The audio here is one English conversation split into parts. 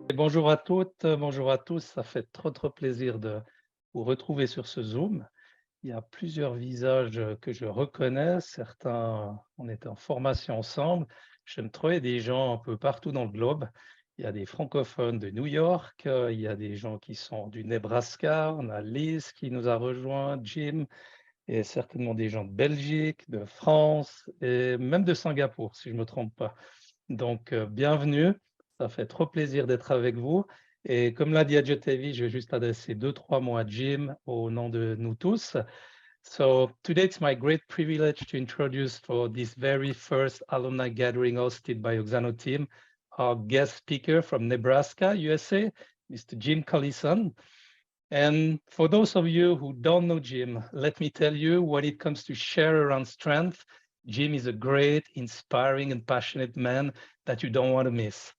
Et bonjour à toutes, bonjour à tous. Ça fait trop plaisir de vous retrouver sur ce Zoom. Il y a plusieurs visages que je reconnais. Certains, on était en formation ensemble. J'aime trouver des gens un peu partout dans le globe. Il y a des francophones de New York, il y a des gens qui sont du Nebraska. On a Liz qui nous a rejoint, Jim, et certainement des gens de Belgique, de France et même de Singapour, si je ne me trompe pas. Donc, bienvenue. Ça fait trop plaisir d'être avec vous. Et comme l'a dit Adjotevi, je vais juste adresser deux, trois mots à Jim au nom de nous tous. So today it's my great privilege to introduce for this very first alumni gathering hosted by Oxano team, our guest speaker from Nebraska, USA, Mr. Jim Collison. And for those of you who don't know Jim, let me tell you, when it comes to share around strength, Jim is a great, inspiring, and passionate man that you don't want to miss.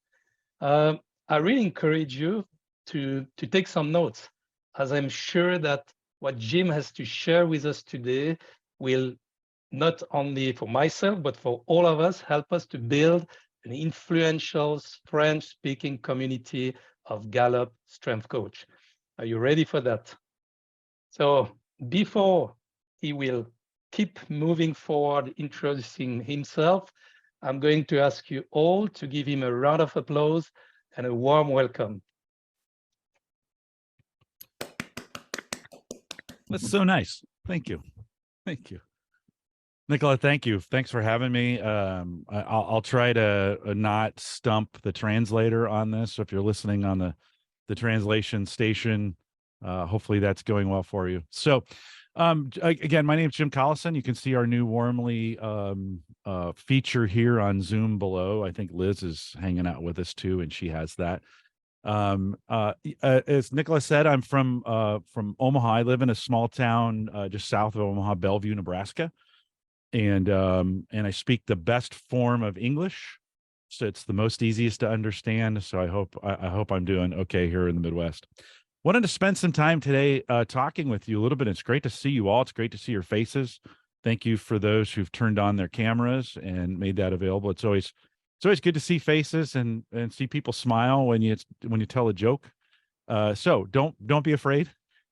I really encourage you to take some notes, as I'm sure that what Jim has to share with us today will not only for myself, but for all of us, help us to build an influential French-speaking community of Gallup strength coach. Are you ready for that? So before he will keep moving forward, introducing himself, I'm going to ask you all to give him a round of applause and a warm welcome. That's so nice. Thank you. Thank you. Nicola, thank you. Thanks for having me. I'll try to not stump the translator on this. So if you're listening on the translation station, hopefully that's going well for you. So again, my name is Jim Collison. You can see our new warmly feature here on Zoom below. I think Liz is hanging out with us too, and she has that. As Nicola said, I'm from Omaha. I live in a small town just south of Omaha, Bellevue, Nebraska. And I speak the best form of English, so it's the most easiest to understand. So I hope I'm doing okay here in the Midwest. Wanted to spend some time today talking with you a little bit. It's great to see you all. It's great to see your faces. Thank you for those who've turned on their cameras and made that available. It's always good to see faces and see people smile when you tell a joke. So don't be afraid.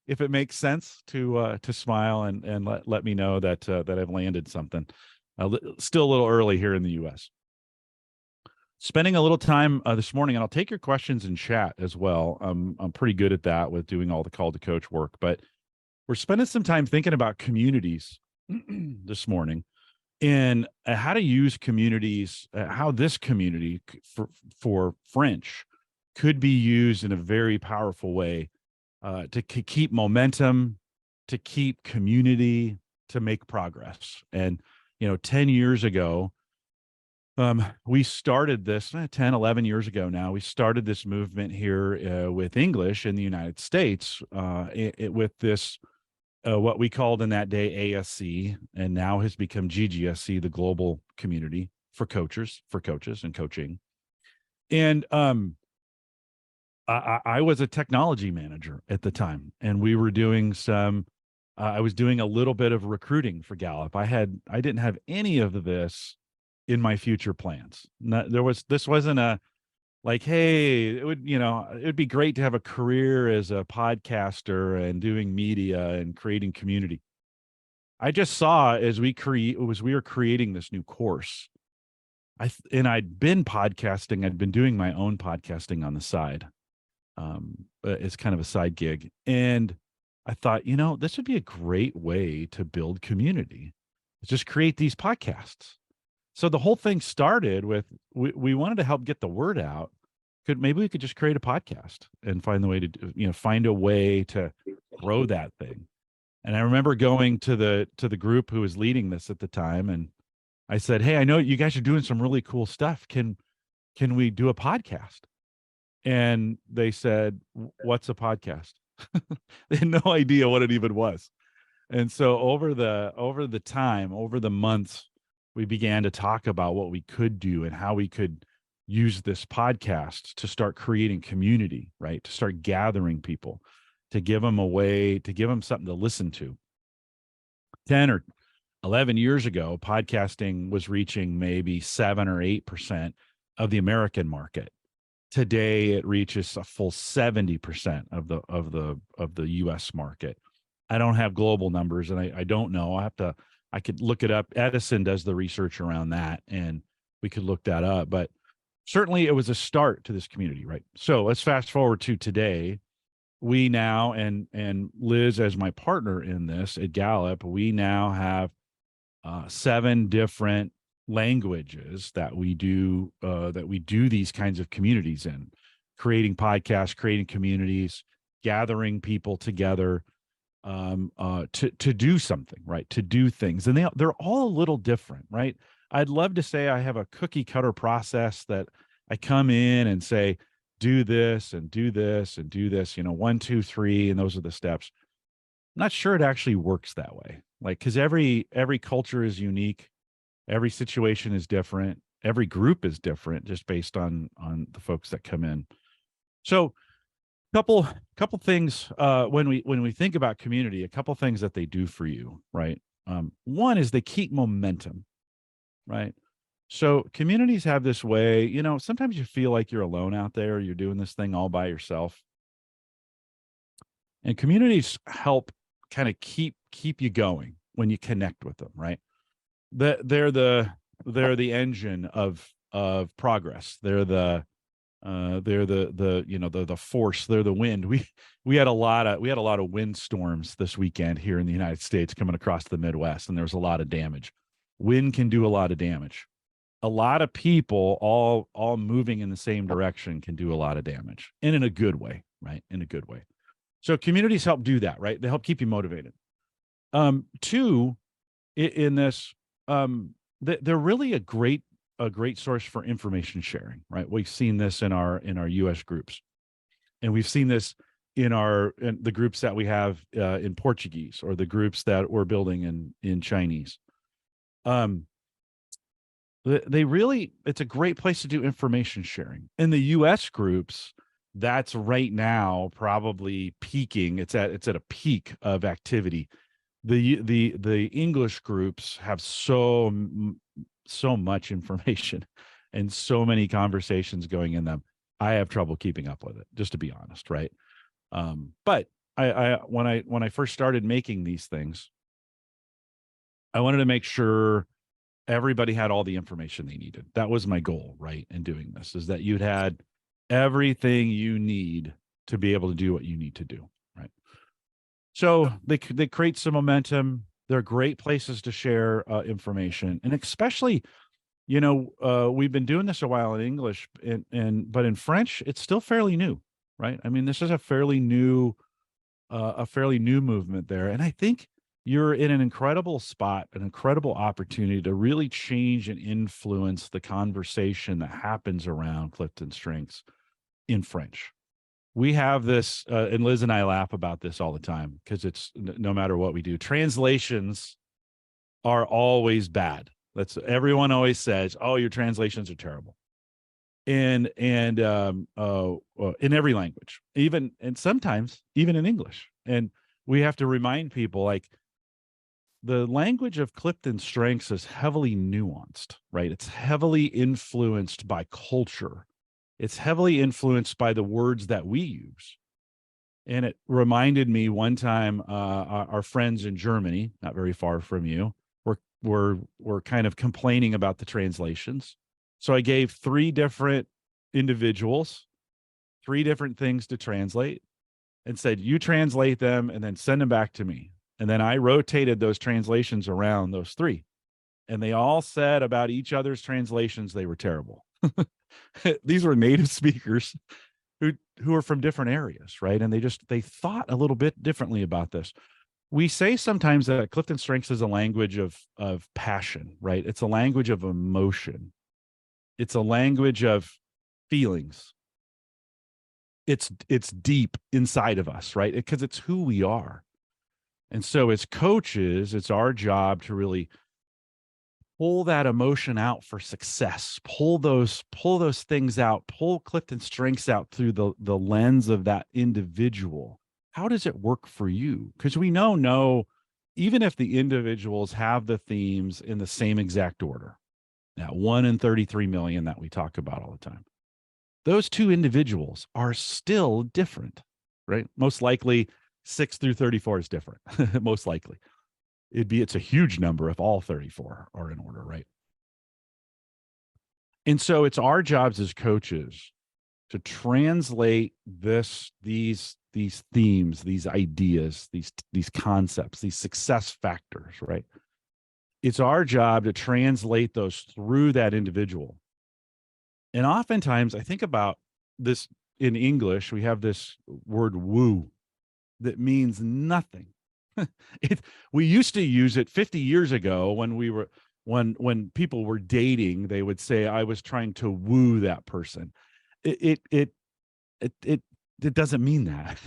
If it makes sense to smile and let me know that I've landed something. Still a little early here in the U.S. Spending a little time this morning, and I'll take your questions in chat as well. I'm pretty good at that with doing all the call to coach work, but we're spending some time thinking about communities this morning and how to use communities, how this community for French could be used in a very powerful way. To keep momentum, to keep community, to make progress. And, 10 years ago, we started this 10, 11 years ago now, we started this movement here with English in the United States with this, what we called in that day ASC, and now has become GGSC, the global community for coaches and coaching. And, I was a technology manager at the time, and we were doing I was doing a little bit of recruiting for Gallup. I didn't have any of this in my future plans. This wasn't a like, hey, it would be great to have a career as a podcaster and doing media and creating community. I just saw as we were creating this new course. I'd been podcasting. I'd been doing my own podcasting on the side. It's kind of a side gig. And I thought, this would be a great way to build community. Just create these podcasts. So the whole thing started with, we wanted to help get the word out. Maybe we could just create a podcast and find a way to grow that thing. And I remember going to the group who was leading this at the time. And I said, hey, I know you guys are doing some really cool stuff. Can we do a podcast? And they said, what's a podcast? They had no idea what it even was. And so over the months, we began to talk about what we could do and how we could use this podcast to start creating community, right? To start gathering people, to give them something to listen to. 10 or 11 years ago, podcasting was reaching maybe 7 or 8% of the American market. Today it reaches a full 70% of the US market. I don't have global numbers, and I don't know. I could look it up. Edison does the research around that, and we could look that up. But certainly it was a start to this community, right? So let's fast forward to today. We now, and Liz as my partner in this at Gallup, we now have 7 different languages that we do these kinds of communities in, creating podcasts, creating communities, gathering people together to do something, right? To do things, and they're all a little different, right? I'd love to say I have a cookie cutter process that I come in and say, do this and do this and do this, 1, 2, 3, and those are the steps. I'm not sure it actually works that way. Like, because every culture is unique, every situation is different, every group is different, just based on the folks that come in. So, couple things when we think about community, a couple things that they do for you, right? One is they keep momentum, right? So communities have this way, sometimes you feel like you're alone out there, you're doing this thing all by yourself. And communities help kind of keep you going when you connect with them, right? They're the engine of progress. They're the force. They're the wind. We had a lot of windstorms this weekend here in the United States coming across the Midwest, and there was a lot of damage. Wind can do a lot of damage. A lot of people all moving in the same direction can do a lot of damage, and in a good way, right? In a good way. So communities help do that, right? They help keep you motivated. Two, in this, they're really a great source for information sharing, right? We've seen this in our U.S. groups, and we've seen this in the groups that we have in Portuguese, or the groups that we're building in Chinese. It's a great place to do information sharing. In the U.S. groups, that's right now probably peaking. It's at a peak of activity. The English groups have so much information and so many conversations going in them. I have trouble keeping up with it, just to be honest, right? But when I first started making these things, I wanted to make sure everybody had all the information they needed. That was my goal, right? In doing this, is that you'd had everything you need to be able to do what you need to do, right? So they create some momentum. They're great places to share information, and especially, we've been doing this a while in English, but in French, it's still fairly new, right? I mean, this is a fairly new movement there, and I think you're in an incredible spot, an incredible opportunity to really change and influence the conversation that happens around CliftonStrengths in French. We have this, and Liz and I laugh about this all the time, because it's no matter what we do, translations are always bad. Everyone always says, "Oh, your translations are terrible," and in every language, and sometimes even in English. And we have to remind people, like, the language of CliftonStrengths is heavily nuanced, right? It's heavily influenced by culture. It's heavily influenced by the words that we use. And it reminded me one time, our friends in Germany, not very far from you, were kind of complaining about the translations. So I gave 3 different individuals 3 different things to translate, and said, you translate them and then send them back to me. And then I rotated those translations around those 3. And they all said about each other's translations they were terrible. These were native speakers who are from different areas, right? And they thought a little bit differently about this. We say sometimes that CliftonStrengths is a language of passion, right? It's a language of emotion. It's a language of feelings. It's deep inside of us, right? Because it's who we are. And so as coaches, it's our job to really pull that emotion out for success, pull those things out, pull CliftonStrengths out through the lens of that individual. How does it work for you? Because we know, even if the individuals have the themes in the same exact order, that 1 in 33 million that we talk about all the time, those two individuals are still different, right? Most likely 6 through 34 is different. Most likely. It's a huge number if all 34 are in order, right? And so it's our jobs as coaches to translate these themes, these ideas, these concepts, these success factors, right? It's our job to translate those through that individual. And oftentimes I think about this in English, we have this word woo that means nothing. We used to use it 50 years ago when people were dating, they would say, I was trying to woo that person. It doesn't mean that,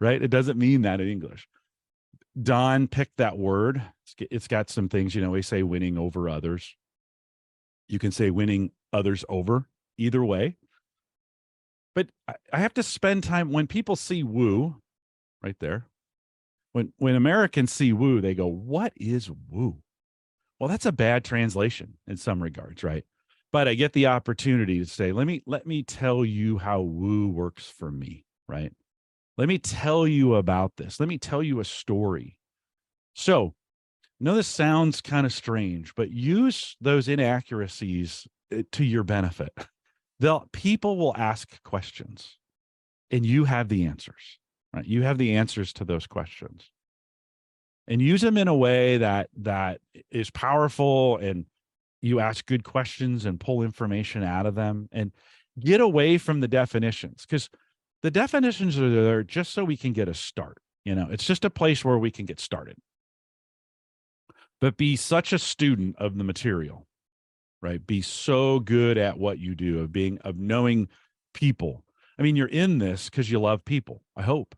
right? It doesn't mean that in English. Don picked that word. It's got some things, we say winning over others. You can say winning others over, either way. But I have to spend time when people see woo right there. When Americans see woo, they go, what is woo? Well, that's a bad translation in some regards, right? But I get the opportunity to say, let me tell you how woo works for me, right? Let me tell you about this. Let me tell you a story. So, I know this sounds kind of strange, but use those inaccuracies to your benefit. People will ask questions, and you have the answers, right? You have the answers to those questions, and use them in a way that is powerful, and you ask good questions and pull information out of them, and get away from the definitions, because the definitions are there just so we can get a start. It's just a place where we can get started. But be such a student of the material, right? Be so good at what you do, of knowing people. I mean, you're in this because you love people. I hope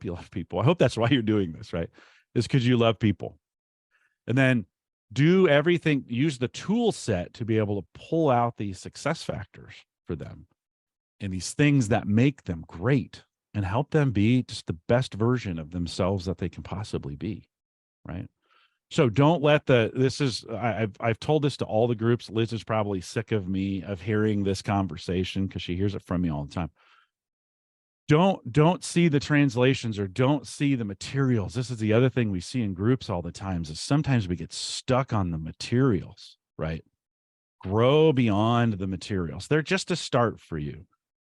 you love people. I hope that's why you're doing this, right? Is because you love people. And then do everything, use the tool set to be able to pull out these success factors for them and these things that make them great, and help them be just the best version of themselves that they can possibly be, right? So don't let I've told this to all the groups. Liz is probably sick of me of hearing this conversation because she hears it from me all the time. Don't see the translations, or don't see the materials. This is the other thing we see in groups all the times, is sometimes we get stuck on the materials, right? Grow beyond the materials. They're just a start for you.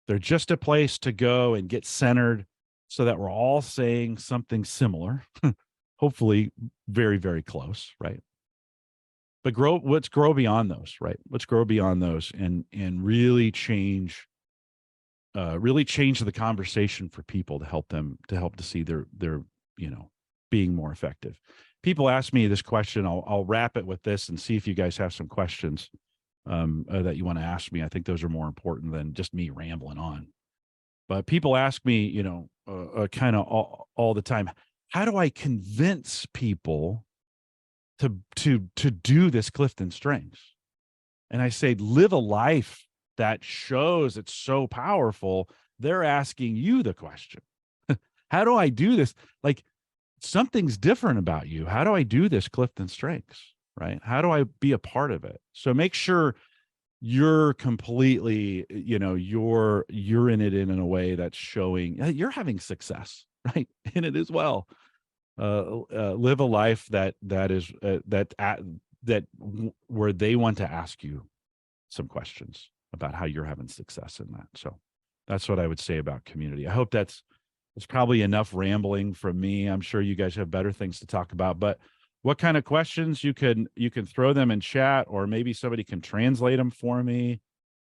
They're just a place to go and get centered so that we're all saying something similar. Hopefully very, very close, right? But let's grow beyond those, right? Let's grow beyond those and really change the conversation for people to help to see their being more effective. People ask me this question. I'll wrap it with this and see if you guys have some questions that you want to ask me. I think those are more important than just me rambling on. But people ask me, kind of all the time, how do I convince people to do this CliftonStrengths? And I say, live a life that shows it's so powerful. They're asking you the question. How do I do this? Like, something's different about you. How do I do this CliftonStrengths, right? How do I be a part of it? So make sure you're completely, you're in it in a way that's showing you're having success, right? In it as well. Live a life that where they want to ask you some questions about how you're having success in that. So that's what I would say about community. I hope it's probably enough rambling from me. I'm sure you guys have better things to talk about, but what kind of questions you can throw them in chat, or maybe somebody can translate them for me.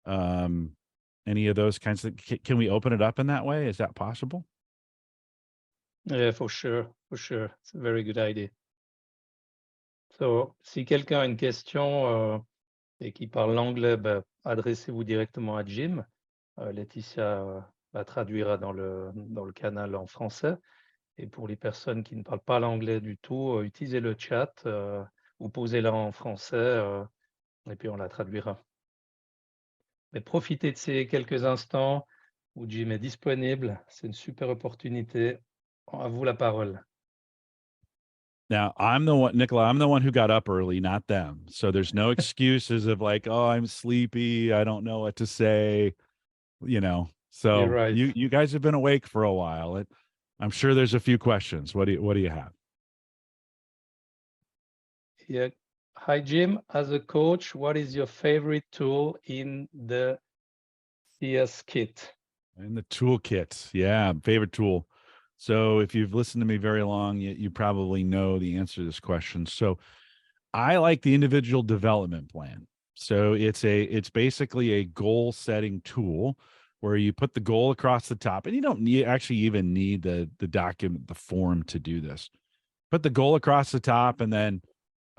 Any of those kinds of, can we open it up in that way? Is that possible? Yeah, for sure. It's a very good idea. So, si quelqu'un a une question et qui parle l'anglais, adressez-vous directement à Jim. Laetitia la traduira dans le canal en français. Et pour les personnes qui ne parlent pas l'anglais du tout, utilisez le chat ou posez-la en français et puis on la traduira. Mais profitez de ces quelques instants où Jim est disponible. C'est une super opportunité. À vous la parole. Now, Nicola, I'm the one who got up early, not them. So there's no excuses of like, oh, I'm sleepy, I don't know what to say. you know. You're So right. you guys have been awake for a while. I'm sure there's a few questions. What do you have? Yeah. Hi, Jim. As a coach, what is your favorite tool in the CS kit? In the toolkit. Yeah, favorite tool. So if you've listened to me very long, you probably know the answer to this question. So I like the individual development plan. So it's basically a goal setting tool where you put the goal across the top, and you don't need actually even need the document, the form to do this. Put the goal across the top, and then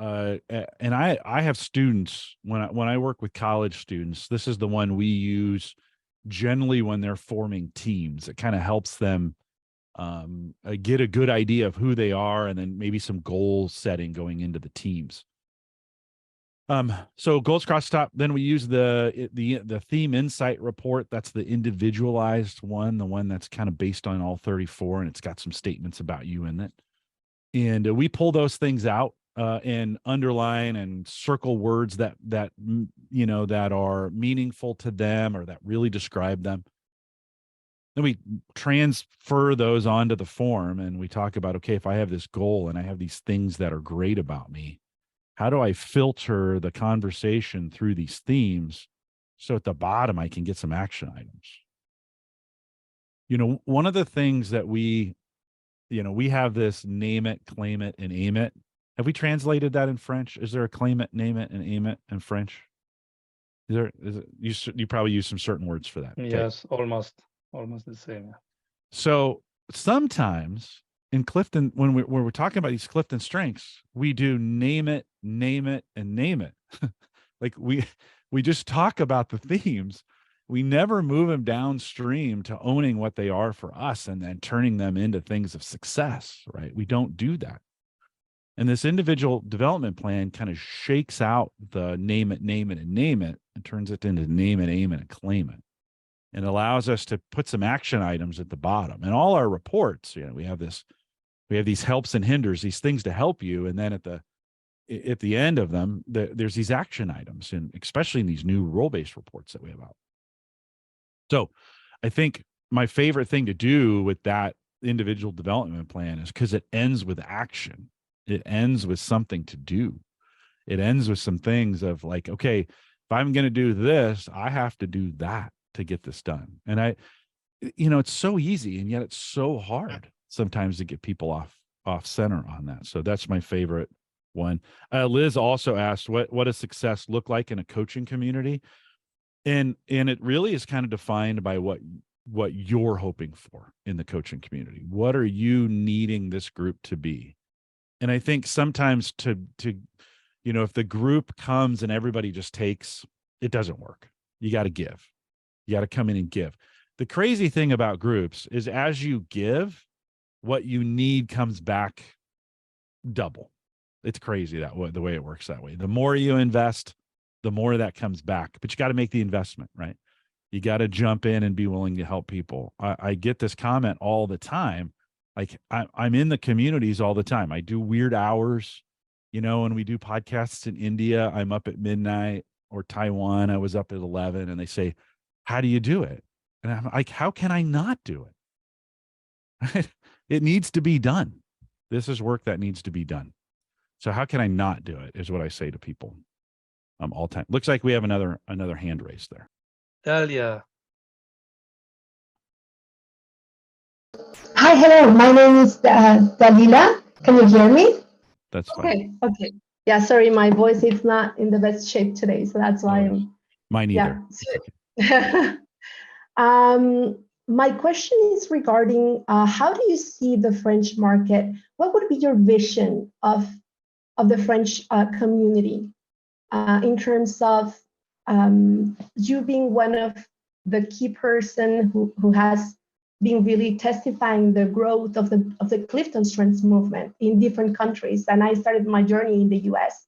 and I have students when I work with college students. This is the one we use generally when they're forming teams. It kind of helps them get a good idea of who they are, and then maybe some goal setting going into the teams. So goals across the top. Then we use the theme insight report. That's the individualized one, the one that's kind of based on all 34, and it's got some statements about you in it. And we pull those things out and underline and circle words that you know that are meaningful to them or that really describe them. Then we transfer those onto the form, and we talk about, okay, if I have this goal and I have these things that are great about me, how do I filter the conversation through these themes so at the bottom I can get some action items? You know, one of the things that we have this name it, claim it, and aim it. Have we translated that in French? Is there a claim it, name it, and aim it in French? You probably use some certain words for that. Yes, almost the same. So sometimes in Clifton, when we're talking about these Clifton strengths, we do name it, and name it. Like we just talk about the themes. We never move them downstream to owning what they are for us and then turning them into things of success, right? We don't do that. And this individual development plan kind of shakes out the name it, and name it, and turns it into name it, aim it, and claim it. And allows us to put some action items at the bottom. And all our reports, we have these helps and hinders, these things to help you. And then at the end of them, there's these action items, and especially in these new role-based reports that we have out. So I think my favorite thing to do with that individual development plan is because it ends with action. It ends with something to do. It ends with some things of like, okay, if I'm going to do this, I have to do that to get this done. And it's so easy, and yet it's so hard sometimes to get people off center on that. So that's my favorite one. Liz also asked, what does success look like in a coaching community? And it really is kind of defined by what you're hoping for in the coaching community. What are you needing this group to be? And I think sometimes to if the group comes and everybody just takes, it doesn't work. You got to give. You got to come in and give. The crazy thing about groups is as you give, what you need comes back double. It's crazy the way it works that way. The more you invest, the more that comes back. But you got to make the investment, right? You got to jump in and be willing to help people. I get this comment all the time. Like I'm in the communities all the time. I do weird hours, when we do podcasts in India, I'm up at midnight, or Taiwan, I was up at 11, and they say, how do you do it? And I'm like, how can I not do it? It needs to be done. This is work that needs to be done. So how can I not do it is what I say to people all time. Looks like we have another hand raised there. Dalia. Hi, hello. My name is Dalila. Can you hear me? That's fine. Okay. Yeah, sorry, my voice is not in the best shape today, so that's why I'm. Mine either. Yeah. My question is regarding how do you see the French market? What would be your vision of the French community in terms of you being one of the key person who has been really testifying the growth of the CliftonStrengths movement in different countries, and I started my journey in the US.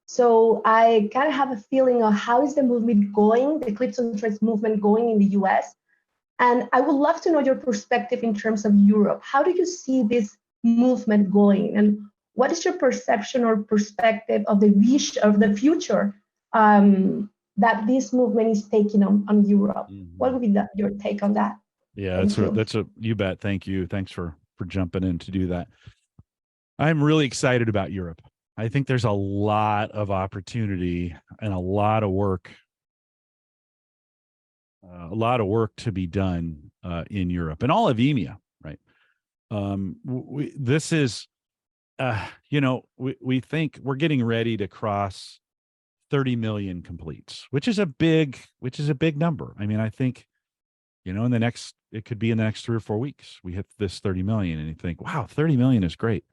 So I kind of have a feeling of how is the movement going, the CliftonStrengths movement going in the US, and I would love to know your perspective in terms of Europe. How do you see this movement going, and what is your perception or perspective of the vision of the future that this movement is taking on Europe. Mhm. What would be your take on that? Yeah, Thank you. you bet. Thank you. Thanks for jumping in to do that. I'm really excited about Europe. I think there's a lot of opportunity and a lot of work to be done in Europe and all of EMEA, right? This is, we think we're getting ready to cross 30 million completes, which is a big number. I mean, I think, it could be in the next 3 or 4 weeks, we hit this 30 million, and you think, wow, 30 million is great.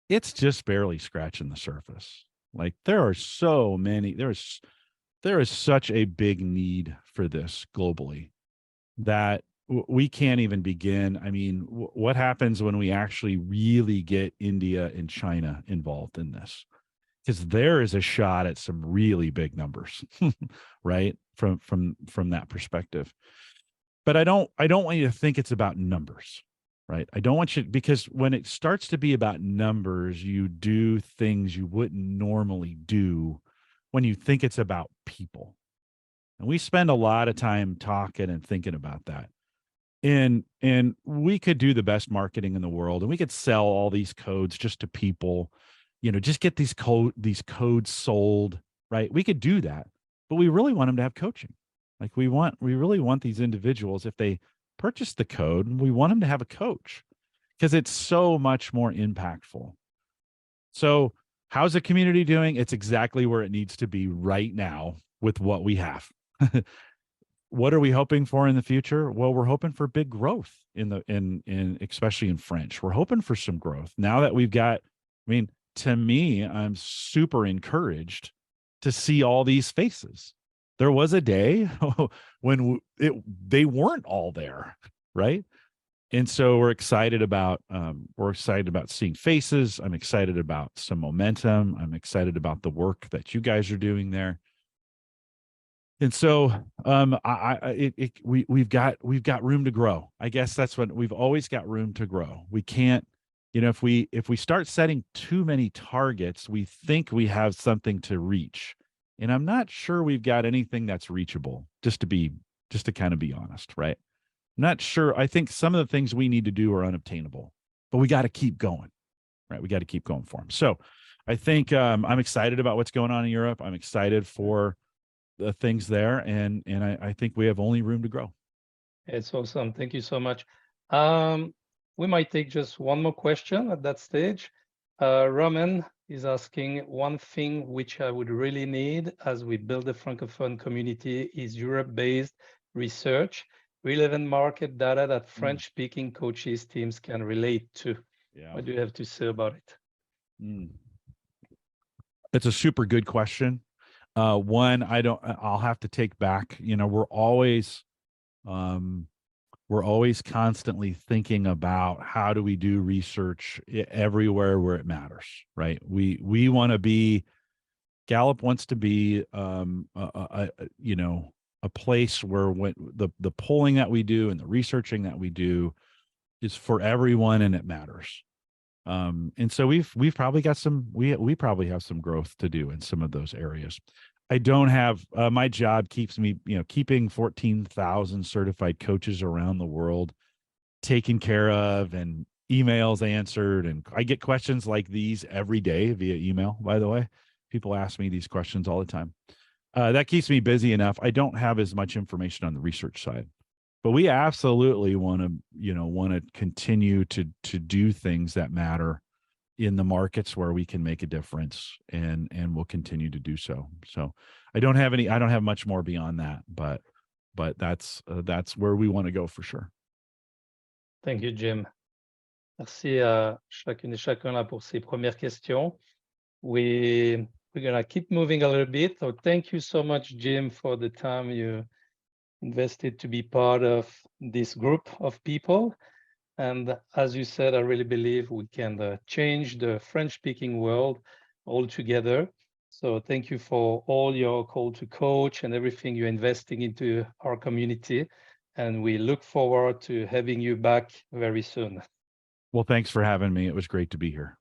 It's just barely scratching the surface. Like, there are so many, there is such a big need for this globally that we can't even begin. I mean, what happens when we actually really get India and China involved in this? Because there is a shot at some really big numbers, right? From that perspective. But I don't want you to think it's about numbers, right? I don't want you, because when it starts to be about numbers, you do things you wouldn't normally do when you think it's about people. And we spend a lot of time talking and thinking about that. And we could do the best marketing in the world, and we could sell all these codes just to people, just get these codes sold, right? We could do that, but we really want them to have coaching. Like, we really want these individuals, if they purchase the code, we want them to have a coach, because it's so much more impactful. So how's the community doing? It's exactly where it needs to be right now with what we have. What are we hoping for in the future? Well, we're hoping for big growth in especially in French. We're hoping for some growth now that we've got, to me, I'm super encouraged to see all these faces. There was a day when they weren't all there, right? And so we're excited about seeing faces. I'm excited about some momentum. I'm excited about the work that you guys are doing there. And so we've got room to grow. I guess that's what we've always got room to grow. We can't, if we start setting too many targets, we think we have something to reach. And I'm not sure we've got anything that's reachable, just to kind of be honest, right? I'm not sure. I think some of the things we need to do are unobtainable, but we got to keep going, right? We got to keep going for them. So I think I'm excited about what's going on in Europe. I'm excited for the things there, and I think we have only room to grow. It's awesome. Thank you so much. We might take just one more question at that stage. Roman is asking, one thing which I would really need as we build a Francophone community is Europe-based research, relevant market data that French-speaking coaches teams can relate to. Yeah. What do you have to say about it? It's a super good question. One, I'll have to take back, we're always constantly thinking about how do we do research everywhere where it matters, right? We want to be, Gallup wants to be, a place where when the polling that we do and the researching that we do is for everyone and it matters. And so we've probably got we probably have some growth to do in some of those areas. I don't have, my job keeps me, keeping 14,000 certified coaches around the world taken care of and emails answered. And I get questions like these every day via email, by the way. People ask me these questions all the time. That keeps me busy enough. I don't have as much information on the research side. But we absolutely want to continue to do things that matter in the markets where we can make a difference, and we'll continue to do so. So I don't have much more beyond that, but that's where we want to go for sure. Thank you, Jim. Merci à chacune et chacun là pour ces premières questions. We're gonna keep moving a little bit. So thank you so much, Jim, for the time you invested to be part of this group of people. And as you said, I really believe we can change the French-speaking world altogether. So thank you for all your call to coach and everything you're investing into our community. And we look forward to having you back very soon. Well, thanks for having me. It was great to be here.